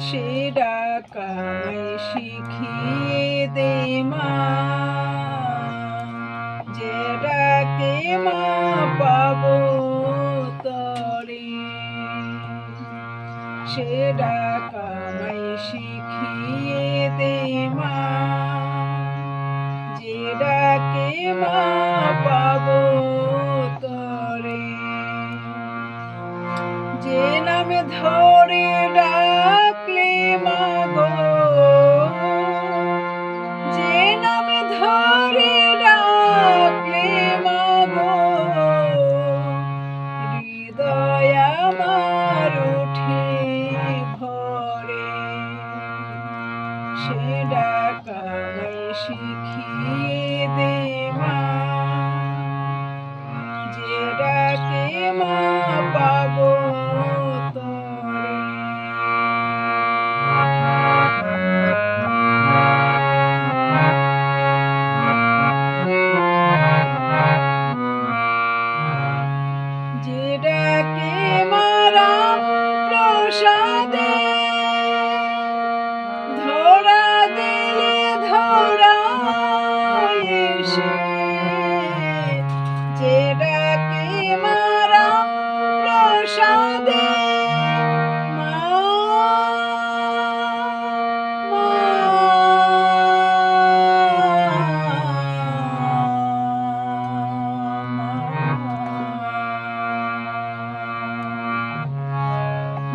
সে ডাকাই শিখিয়ে দে মা, যে ডাকে মা পাবো তরে। সে ডাকাই শিখিয়ে দে মা, যে ডাকে মা পাবো তরে। যে নামে ধরে ডাকলে মা গো, যে নামে ধরে ডাকলে মা গো, হৃদয় আমার উঠে ভরে। সে ডাকাই শিখিয়ে দে মা, যে ডাকে মা পাবো তরে। যে ডাকে মা রাম প্রসাদে, ধরা দিলে ধরা এসে। যে ডাকে মা রাম প্রসাদে,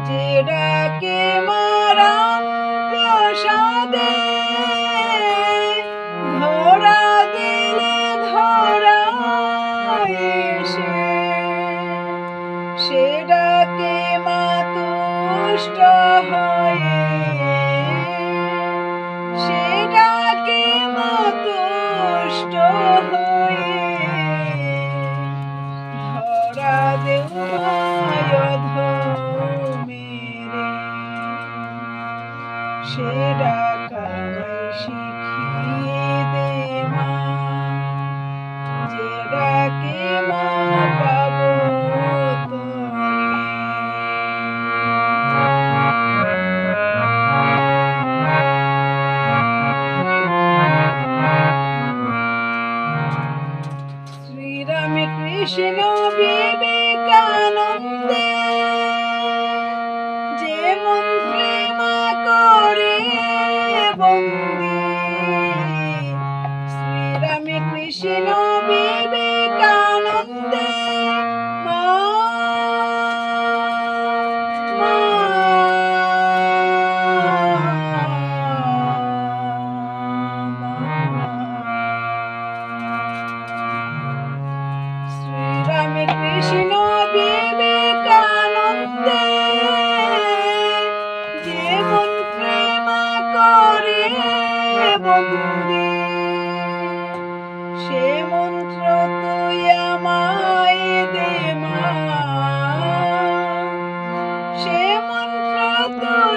যে ডাকে মা রাম প্রসাদে, ধরা দিলে ধরা এসে। সে ডাকে মা তুষ্ট হয়ে, সে ডাকে মা তুষ্ট হয়ে। ধরা দেও মেরে, সে ডাকাই শিখিয়ে দে মা, যে ডাকে মা পাবো তরে। শ্রীরাম কৃষ্ণ বিবেকানন্দে, যে মন্ত্রে মা করে বন্দী। শ্রীরাম কৃষ্ণ বিবেকানন্দে, মা শ্রীরাম কৃষ্ণ বিবেকানন্দে, যে মন্ত্রে মা করে বন্দী। সে মন্ত্র তুই আমায় দে মা, সে মন্ত্র তুই